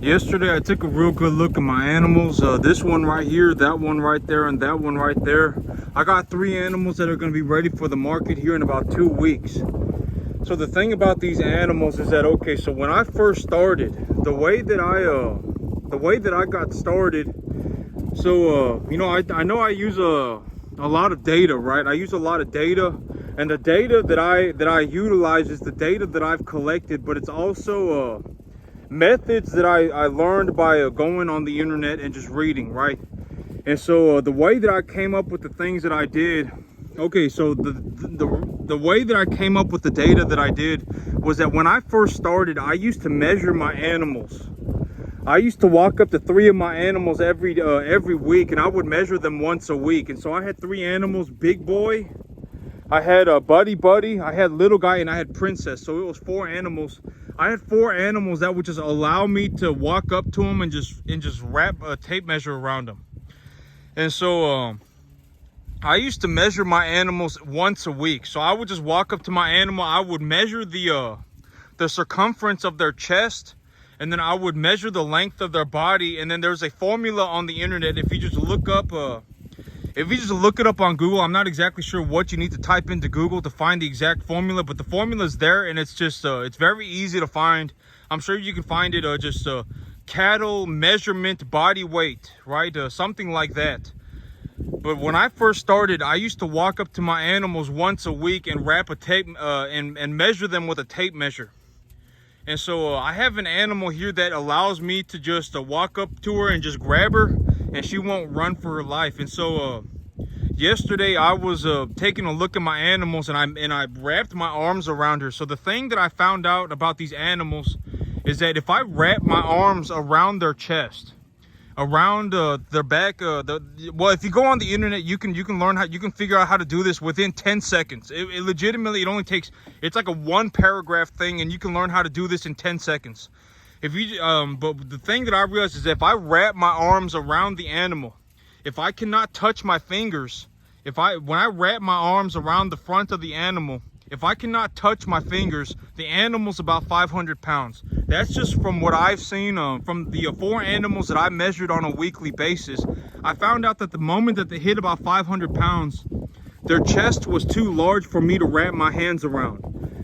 Yesterday I took a real good look at my animals. This one right here, that one right there, and that one right there. I got 3 animals that are going to be ready for the market here in about 2 weeks. So the thing about these animals is that, okay, so when I first started, the way that I got started, so you know, I know I use a lot of data, right? I use a lot of data, and the data that I utilize is the data that I've collected, but it's also methods that I learned by going on the internet and just reading, right? And so the way that I came up with the things that I did, okay, so the way that I came up with the data that I did was that when I first started, I used to measure my animals. I used to walk up to 3 of my animals every week, and I would measure them once a week. And so I had 3 animals: Big Boy, I had a Buddy, I had Little Guy, and I had Princess. So it was 4 animals. I had 4 animals that would just allow me to walk up to them and just wrap a tape measure around them. And so I used to measure my animals once a week. So I would just walk up to my animal, I would measure the circumference of their chest, and then I would measure the length of their body. And then there's a formula on the internet. If you just look it up on Google, I'm not exactly sure what you need to type into Google to find the exact formula, but the formula is there, and it's just it's very easy to find. I'm sure you can find it just cattle measurement body weight, right? Something like that. But when I first started, I used to walk up to my animals once a week and wrap a tape and measure them with a tape measure. And so I have an animal here that allows me to just walk up to her and just grab her, and she won't run for her life. And so yesterday I was taking a look at my animals, and I wrapped my arms around her. So the thing that I found out about these animals is that if I wrap my arms around their chest, around their back, well, if you go on the internet, you can learn you can figure out how to do this within 10 seconds. It legitimately, it only takes, it's like a 1 paragraph thing, and you can learn how to do this in 10 seconds. If you but the thing that I realized is that if I wrap my arms around the animal, if I cannot touch my fingers, when I wrap my arms around the front of the animal, if I cannot touch my fingers, the animal's about 500 pounds. That's just from what I've seen from the 4 animals that I measured on a weekly basis. I found out that the moment that they hit about 500 pounds, their chest was too large for me to wrap my hands around.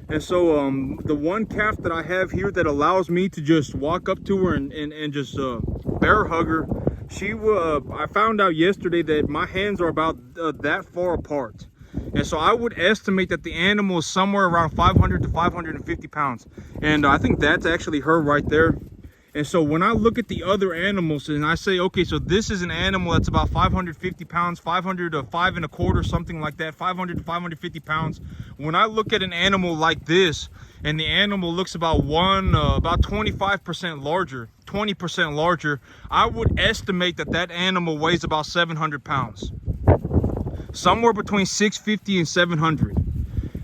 And so the one calf that I have here that allows me to just walk up to her and just bear hug her, I found out yesterday that my hands are about that far apart. And so I would estimate that the animal is somewhere around 500 to 550 pounds. And I think that's actually her right there. And so when I look at the other animals and I say, okay, so this is an animal that's about 550 pounds, 500 to 5 1/4, something like that, 500 to 550 pounds. When I look at an animal like this, and the animal looks about 25% larger, 20% larger, I would estimate that that animal weighs about 700 pounds. Somewhere between 650 and 700.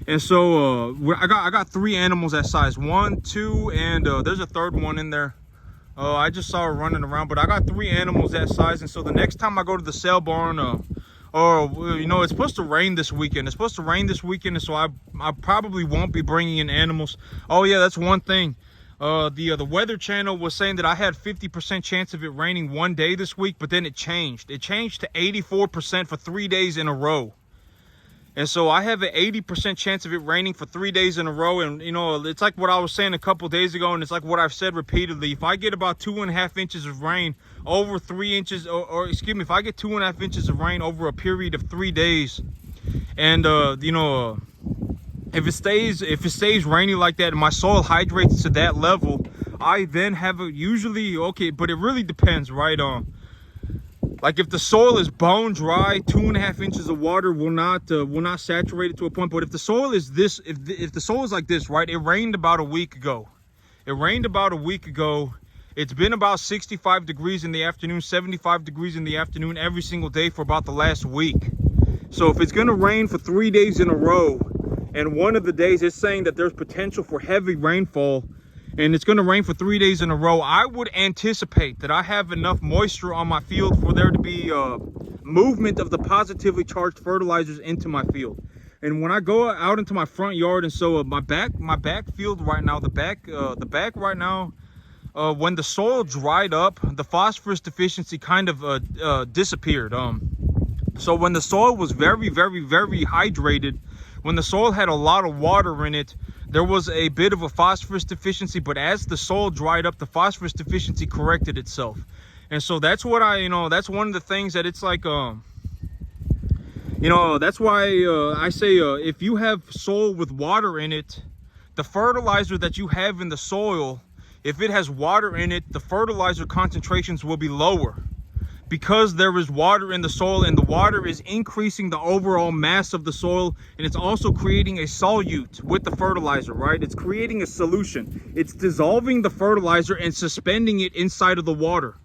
And so I got 3 animals that size, 1, 2, and there's a third one in there. I just saw her running around, but I got 3 animals that size. And so the next time I go to the sale barn, or you know, it's supposed to rain this weekend. And so I probably won't be bringing in animals. Oh yeah, that's one thing. The Weather Channel was saying that I had 50% chance of it raining one day this week, but then it changed. It changed to 84% for 3 days in a row. And so I have an 80% chance of it raining for 3 days in a row. And, you know, it's like what I was saying a couple days ago, and it's like what I've said repeatedly. If I get about 2.5 inches of rain over 3 inches, or excuse me, if I get 2.5 inches of rain over a period of 3 days, and, you know, if it stays rainy like that and my soil hydrates to that level, I then have usually, okay, but it really depends, right? Like if the soil is bone dry, 2.5 inches of water will not saturate it to a point. But if the soil is this, if the soil is like this, right? It rained about a week ago. It's been about 65 degrees in the afternoon, 75 degrees in the afternoon every single day for about the last week. So if it's gonna rain for 3 days in a row, and one of the days it's saying that there's potential for heavy rainfall, and it's going to rain for 3 days in a row, I would anticipate that I have enough moisture on my field for there to be movement of the positively charged fertilizers into my field. And when I go out into my front yard, and so my back field right now, the back right now, when the soil dried up, the phosphorus deficiency kind of disappeared. So when the soil was very hydrated, when the soil had a lot of water in it, there was a bit of a phosphorus deficiency, but as the soil dried up, the phosphorus deficiency corrected itself. And so that's what that's one of the things that it's like, that's why I say if you have soil with water in it, the fertilizer that you have in the soil, if it has water in it, the fertilizer concentrations will be lower, because there is water in the soil, and the water is increasing the overall mass of the soil, and it's also creating a solute with the fertilizer, right? It's creating a solution. It's dissolving the fertilizer and suspending it inside of the water.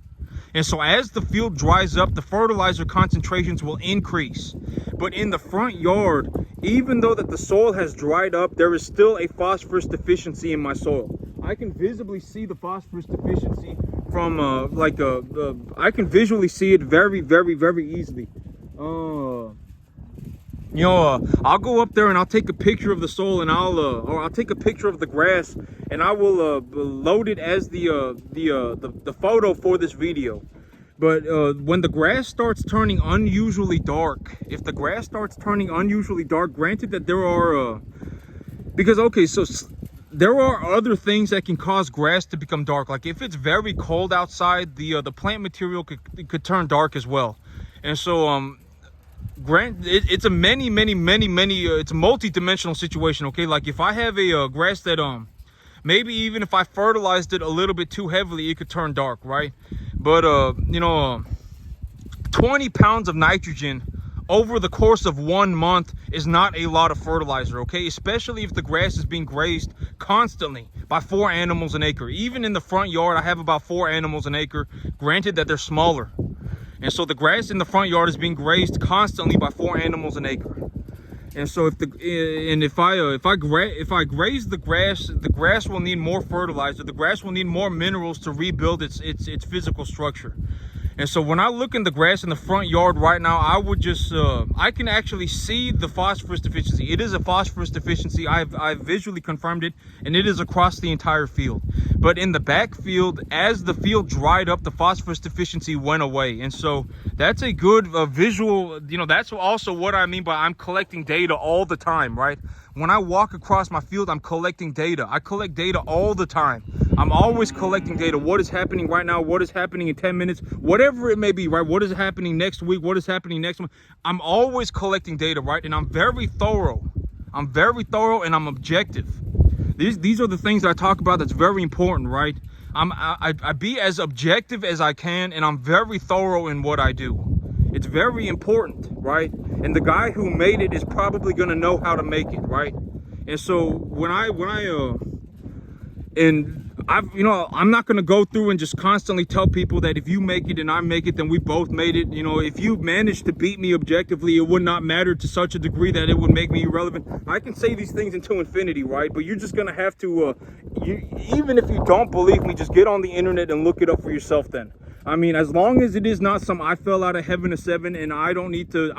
And so as the field dries up, the fertilizer concentrations will increase. But in the front yard, even though that the soil has dried up, there is still a phosphorus deficiency in my soil. I can visibly see the phosphorus deficiency from I can visually see it very easily. I'll go up there and I'll take a picture of the soil, and I'll take a picture of the grass, and I will load it as the photo for this video. But when the grass starts turning unusually dark, if the grass starts turning unusually dark, granted that there are there are other things that can cause grass to become dark. Like if it's very cold outside, the plant material could turn dark as well. And so it's a it's a multi-dimensional situation. Okay, like if I have a grass that maybe even if I fertilized it a little bit too heavily, it could turn dark, right? But 20 pounds of nitrogen over the course of 1 month is not a lot of fertilizer, okay? Especially if the grass is being grazed constantly by 4 animals an acre. Even in the front yard, I have about 4 animals an acre, granted that they're smaller. And so the grass in the front yard is being grazed constantly by 4 animals an acre. And so if I graze the grass will need more fertilizer. The grass will need more minerals to rebuild its physical structure. And so when I look in the grass in the front yard right now, I would just I can actually see the phosphorus deficiency. It is a phosphorus deficiency. I've visually confirmed it, and it is across the entire field. But in the back field, as the field dried up, the phosphorus deficiency went away. And so that's a good visual, that's also what I mean by I'm collecting data all the time, right? When I walk across my field, I'm collecting data. I collect data all the time. I'm always collecting data. What is happening right now? What is happening in 10 minutes? Whatever it may be, right? What is happening next week? What is happening next month? I'm always collecting data, right? And I'm very thorough. I'm very thorough, and I'm objective. These are the things that I talk about that's very important, right? I be as objective as I can, and I'm very thorough in what I do. It's very important, right? And the guy who made it is probably going to know how to make it, right? And so I'm not going to go through and just constantly tell people that if you make it and I make it, then we both made it. If you manage to beat me objectively, it would not matter to such a degree that it would make me irrelevant. I can say these things into infinity, right? But you're just going to have to, even if you don't believe me, just get on the internet and look it up for yourself then. I mean, as long as it is not some I fell out of heaven at 7 and I don't need to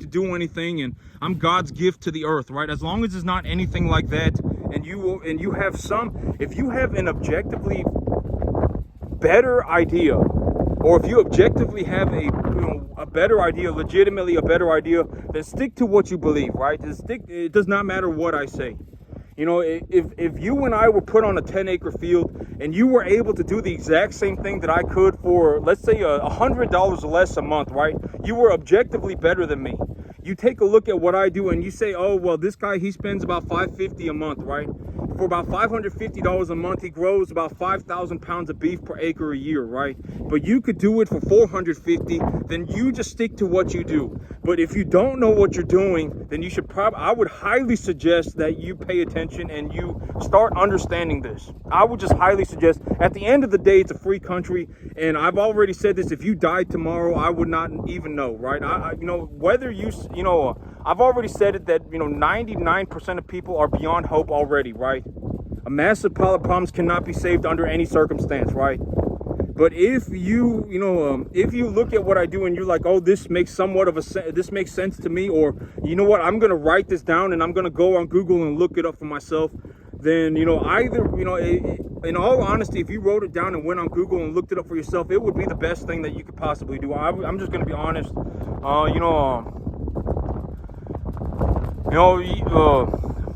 do anything and I'm God's gift to the earth, right? As long as it's not anything like that, and you have if you have an objectively better idea, or if you objectively have a better idea, legitimately a better idea, then stick to what you believe, right? It does not matter what I say. If you and I were put on a 10-acre field and you were able to do the exact same thing that I could for, let's say, $100 less a month, right? You were objectively better than me. You take a look at what I do and you say, oh, well, this guy, he spends about $550 a month, right? For about $550 a month, he grows about 5,000 pounds of beef per acre a year, right? But you could do it for $450, then you just stick to what you do. But if you don't know what you're doing, then you should I would highly suggest that you pay attention and you start understanding this. I would just highly suggest, at the end of the day, it's a free country. And I've already said this, if you died tomorrow, I would not even know, right? I've already said it that, 99% of people are beyond hope already, right? A massive pile of problems cannot be saved under any circumstance, right? But if you look at what I do and you're like, oh, this makes sense to me, or you know what, I'm going to write this down and I'm going to go on Google and look it up for myself, then, in all honesty, if you wrote it down and went on Google and looked it up for yourself, it would be the best thing that you could possibly do. I'm just gonna be honest.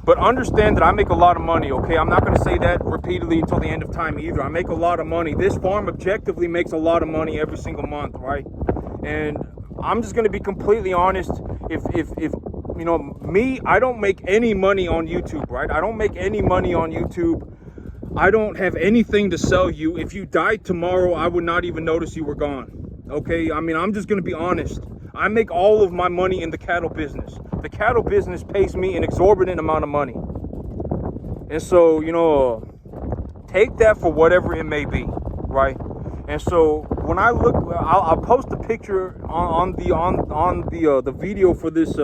But understand that I make a lot of money, okay? I'm not gonna say that repeatedly until the end of time either. I make a lot of money. This farm objectively makes a lot of money every single month, right? And I'm just gonna be completely honest. If you know me, I don't make any money on YouTube, right? I don't make any money on YouTube. I don't have anything to sell you. If you died tomorrow, I would not even notice you were gone. Okay, I mean, I'm just gonna be honest. I make all of my money in the cattle business. The cattle business pays me an exorbitant amount of money. And so, you know, take that for whatever it may be, right? And so when I look, I'll post a picture on the video for this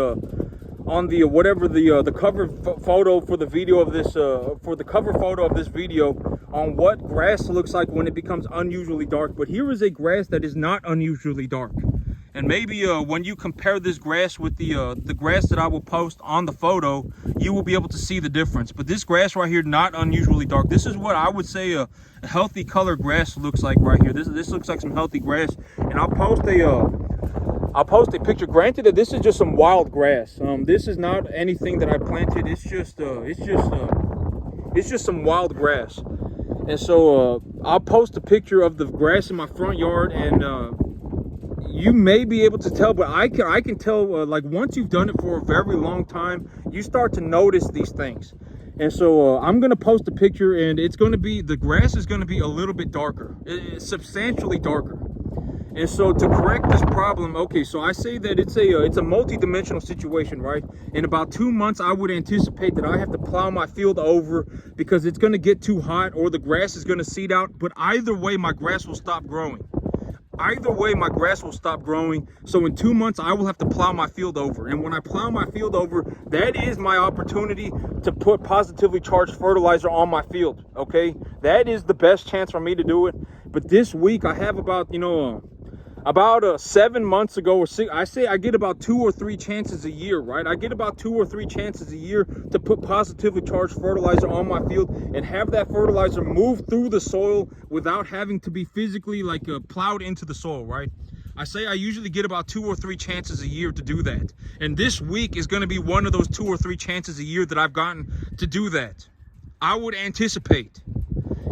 on the whatever the cover photo for the video of this for the cover photo of this video on what grass looks like when it becomes unusually dark. But here is a grass that is not unusually dark. And maybe when you compare this grass with the grass that I will post on the photo, you will be able to see the difference. But this grass right here, not unusually dark. This is what I would say a healthy color grass looks like right here. This looks like some healthy grass. And I'll post a picture. Granted that this is just some wild grass. This is not anything that I planted. It's just some wild grass. And so I'll post a picture of the grass in my front yard, and you may be able to tell, but I can tell, like once you've done it for a very long time, you start to notice these things. And so I'm going to post a picture, and it's going to be, the grass is going to be a little bit darker, substantially darker. And so to correct this problem, okay, so I say that it's a multi-dimensional situation, right? In about 2 months, I would anticipate that I have to plow my field over because it's going to get too hot or the grass is going to seed out. But either way, my grass will stop growing. Either way, my grass will stop growing. So in 2 months, I will have to plow my field over. And when I plow my field over, that is my opportunity to put positively charged fertilizer on my field, okay? That is the best chance for me to do it. But this week, I have about, about 7 months ago or 6, I say I get about 2 or 3 chances a year, right? I get about 2 or 3 chances a year to put positively charged fertilizer on my field and have that fertilizer move through the soil without having to be physically plowed into the soil, right? I say I usually get about 2 or 3 chances a year to do that. And this week is going to be one of those 2 or 3 chances a year that I've gotten to do that. I would anticipate.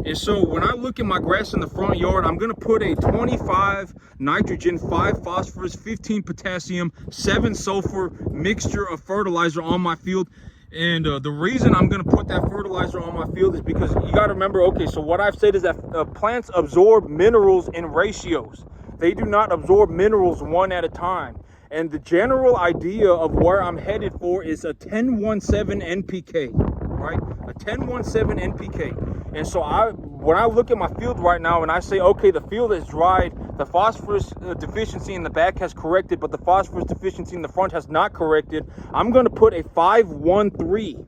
And so when I look at my grass in the front yard, I'm going to put a 25 nitrogen, 5 phosphorus, 15 potassium, 7 sulfur mixture of fertilizer on my field. And the reason I'm going to put that fertilizer on my field is because you got to remember, okay, so what I've said is that plants absorb minerals in ratios. They do not absorb minerals one at a time. And the general idea of where I'm headed for is a 10-1-7 NPK, right? A 10-1-7 NPK. And so when I look at my field right now and I say, okay, the field is dried, the phosphorus deficiency in the back has corrected, but the phosphorus deficiency in the front has not corrected, I'm going to put a 5-1-3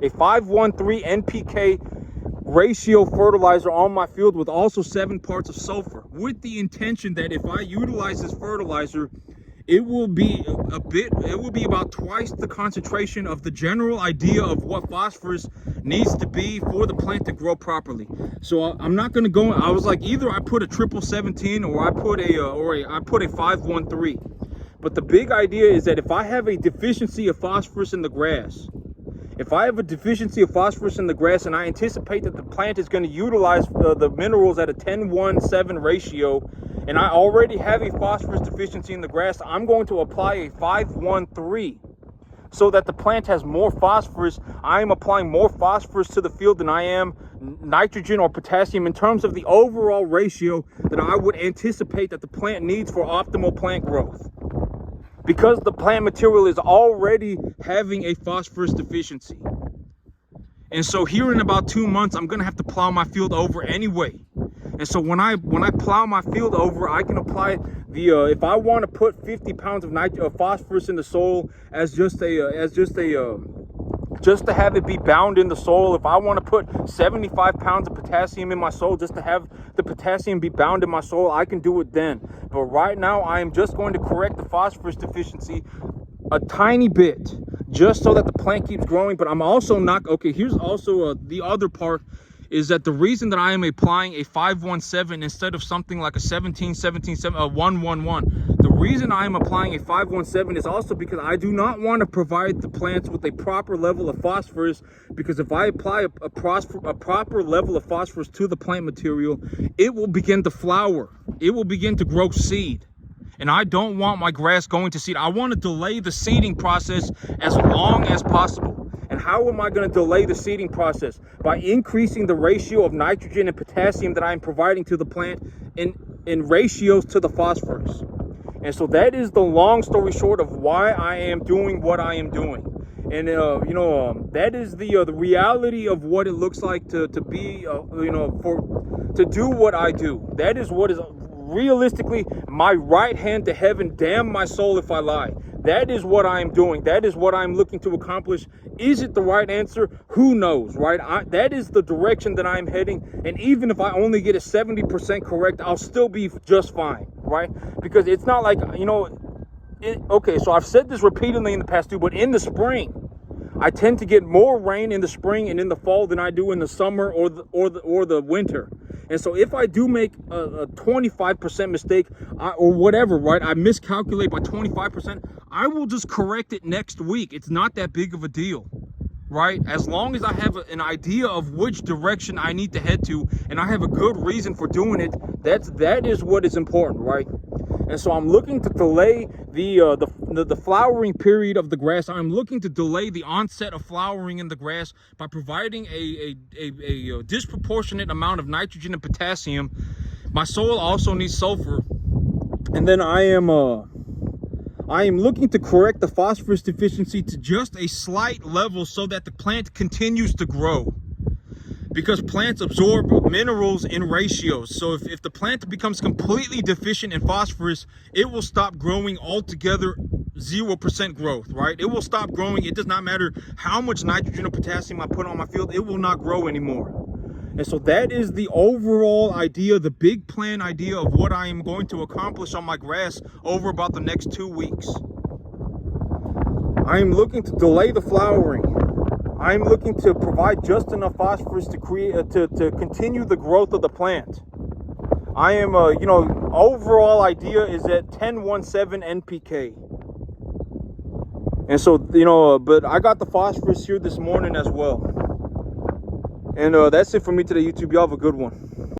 NPK ratio fertilizer on my field with also 7 parts of sulfur, with the intention that if I utilize this fertilizer, it will be about twice the concentration of the general idea of what phosphorus needs to be for the plant to grow properly. So I'm not going to go, I was like, either I put a 17-17 or I put a 5-1-3. But the big idea is that if I have a deficiency of phosphorus in the grass, if I have a deficiency of phosphorus in the grass and I anticipate that the plant is going to utilize the minerals at a 10-1-7 ratio, and I already have a phosphorus deficiency in the grass, I'm going to apply a 5-1-3 so that the plant has more phosphorus. I am applying more phosphorus to the field than I am nitrogen or potassium in terms of the overall ratio that I would anticipate that the plant needs for optimal plant growth. Because the plant material is already having a phosphorus deficiency. And so here in about 2 months, I'm going to have to plow my field over anyway. And so when I plow my field over, I can apply the if I want to put 50 pounds of phosphorus in the soil as just to have it be bound in the soil. If I want to put 75 pounds of potassium in my soil just to have the potassium be bound in my soil, I can do it then. But right now, I am just going to correct the phosphorus deficiency a tiny bit, just so that the plant keeps growing. But I'm also not, okay, here's also the other part. is that the reason that I am applying a 517 instead of something like a 111, the reason I am applying a 517 is also because I do not want to provide the plants with a proper level of phosphorus, because if I apply a proper level of phosphorus to the plant material, it will begin to flower, it will begin to grow seed. And I don't want my grass going to seed. I want to delay the seeding process as long as possible. And how am I going to delay the seeding process? By increasing the ratio of nitrogen and potassium that I'm providing to the plant in ratios to the phosphorus. And so that is the long story short of why I am doing what I am doing. And that is the reality of what it looks like to be to do what I do. That is what is realistically my right hand to heaven. Damn my soul if I lie. That is what I am doing. That is what I'm looking to accomplish. Is it the right answer? Who knows, right? That is the direction that I'm heading. And even if I only get it 70% correct, I'll still be just fine, right? Because it's not like, okay, so I've said this repeatedly in the past too, but in the spring, I tend to get more rain in the spring and in the fall than I do in the summer or the winter. And so if I do make a 25% mistake or whatever, right, I miscalculate by 25%, I will just correct it next week. It's not that big of a deal, right? As long as I have an idea of which direction I need to head to, and I have a good reason for doing it, that is what is important, right? And so I'm looking to delay the flowering period of the grass. I'm looking to delay the onset of flowering in the grass by providing a disproportionate amount of nitrogen and potassium. My soil also needs sulfur. And then I am looking to correct the phosphorus deficiency to just a slight level so that the plant continues to grow. Because plants absorb minerals in ratios. So if the plant becomes completely deficient in phosphorus, it will stop growing altogether, 0% growth, right? It will stop growing. It does not matter how much nitrogen or potassium I put on my field, it will not grow anymore. And so that is the overall idea, the big plan idea of what I am going to accomplish on my grass over about the next 2 weeks. I am looking to delay the flowering. I'm looking to provide just enough phosphorus to to continue the growth of the plant. I am, overall idea is at 10-1-7 NPK. And so, but I got the phosphorus here this morning as well. And that's it for me today, YouTube. Y'all have a good one.